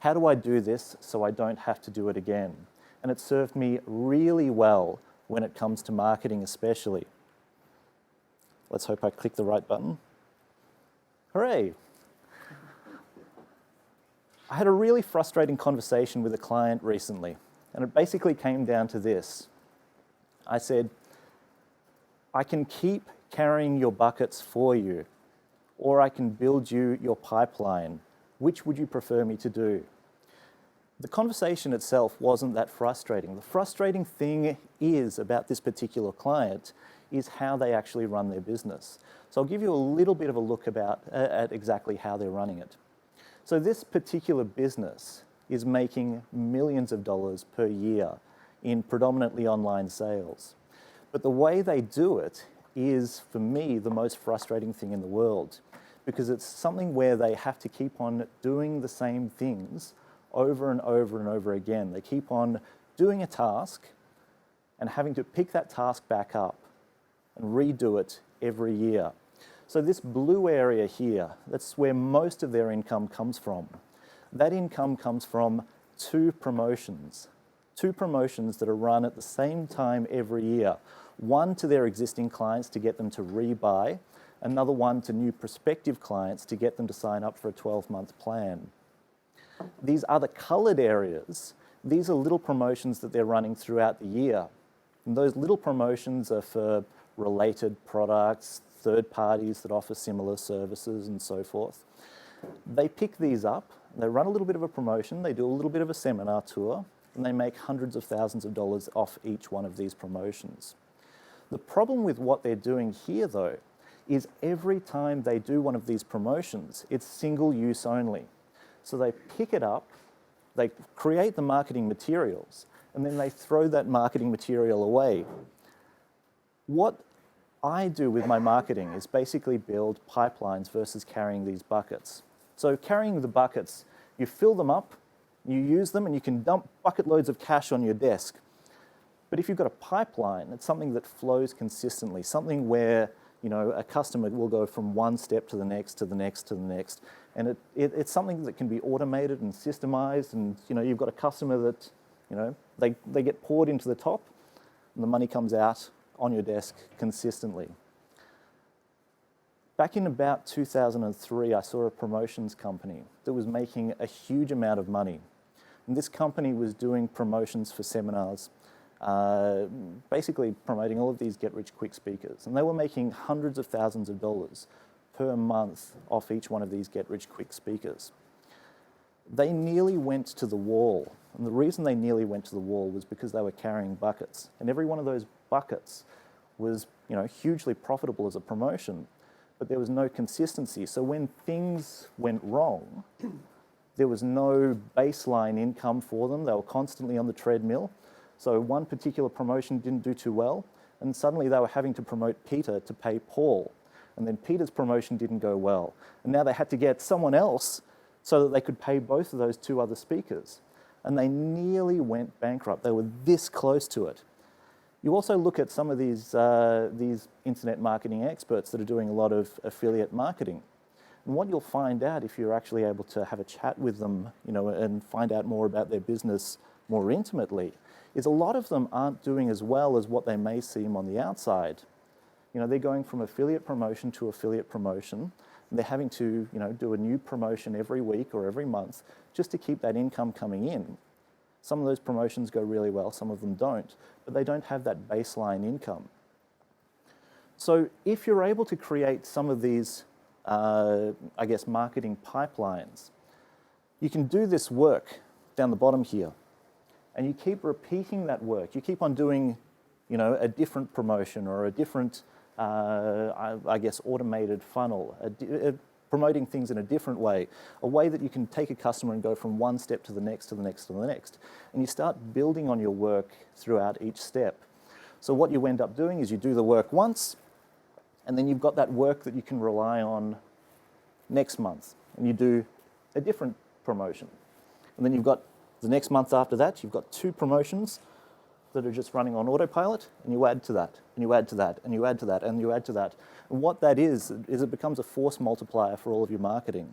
How do I do this so I don't have to do it again? And it served me really well when it comes to marketing especially. Let's hope I click the right button. Hooray! I had a really frustrating conversation with a client recently, and it basically came down to this. I said, I can keep carrying your buckets for you, or I can build you your pipeline. Which would you prefer me to do? The conversation itself wasn't that frustrating. The frustrating thing about this particular client is how they actually run their business. So I'll give you a little bit of a look at exactly how they're running it. So this particular business is making millions of dollars per year in predominantly online sales. But the way they do it is, for me, the most frustrating thing in the world, because it's something where they have to keep on doing the same things over and over and over again. They keep on doing a task and having to pick that task back up and redo it every year. So this blue area here, that's where most of their income comes from. That income comes from two promotions that are run at the same time every year. One to their existing clients to get them to rebuy, another one to new prospective clients to get them to sign up for a 12-month plan. These other coloured areas, these are little promotions that they're running throughout the year. And those little promotions are for related products, third parties that offer similar services and so forth. They pick these up, they run a little bit of a promotion, they do a little bit of a seminar tour, and they make hundreds of thousands of dollars off each one of these promotions. The problem with what they're doing here, though, is every time they do one of these promotions, it's single use only. So they pick it up, they create the marketing materials, and then they throw that marketing material away. What I do with my marketing is basically build pipelines versus carrying these buckets. So carrying the buckets, you fill them up, you use them, and you can dump bucket loads of cash on your desk. But if you've got a pipeline, it's something that flows consistently, something where a customer will go from one step to the next, to the next, to the next. And it's something that can be automated and systemized, and you've got a customer that they get poured into the top, and the money comes out on your desk consistently. Back in about 2003, I saw a promotions company that was making a huge amount of money. And this company was doing promotions for seminars, basically promoting all of these get-rich-quick speakers. And they were making hundreds of thousands of dollars per month off each one of these get-rich-quick speakers. They nearly went to the wall. And the reason they nearly went to the wall was because they were carrying buckets. And every one of those buckets was hugely profitable as a promotion, but there was no consistency. So when things went wrong, there was no baseline income for them. They were constantly on the treadmill. So one particular promotion didn't do too well, and suddenly they were having to promote Peter to pay Paul. And then Peter's promotion didn't go well. And now they had to get someone else so that they could pay both of those two other speakers. And they nearly went bankrupt. They were this close to it. You also look at some of these internet marketing experts that are doing a lot of affiliate marketing. And what you'll find out if you're actually able to have a chat with them, and find out more about their business more intimately, is a lot of them aren't doing as well as what they may seem on the outside. They're going from affiliate promotion to affiliate promotion. And they're having to, do a new promotion every week or every month just to keep that income coming in. Some of those promotions go really well, some of them don't, but they don't have that baseline income. So if you're able to create some of these, marketing pipelines, you can do this work down the bottom here, and you keep repeating that work. You keep on doing, a different promotion or a different, automated funnel, promoting things in a different way, a way that you can take a customer and go from one step to the next, to the next, to the next. And you start building on your work throughout each step. So what you end up doing is you do the work once, and then you've got that work that you can rely on next month. And you do a different promotion. And then you've got the next month after that, you've got two promotions that are just running on autopilot, and you add to that, and you add to that, and you add to that, and you add to that. And what that is it becomes a force multiplier for all of your marketing.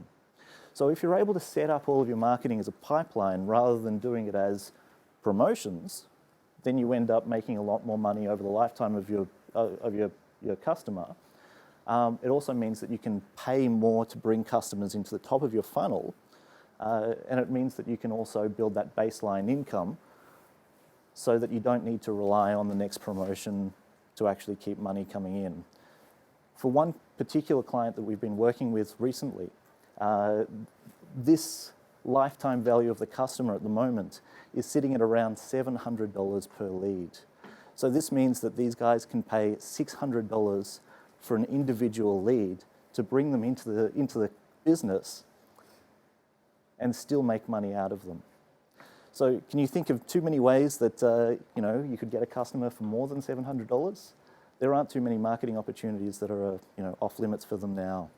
So if you're able to set up all of your marketing as a pipeline rather than doing it as promotions, then you end up making a lot more money over the lifetime of your customer. It also means that you can pay more to bring customers into the top of your funnel, and it means that you can also build that baseline income so that you don't need to rely on the next promotion to actually keep money coming in. For one particular client that we've been working with recently, this lifetime value of the customer at the moment is sitting at around $700 per lead. So this means that these guys can pay $600 for an individual lead to bring them into the business and still make money out of them. So can you think of too many ways that you could get a customer for more than $700? There aren't too many marketing opportunities that are off limits for them now.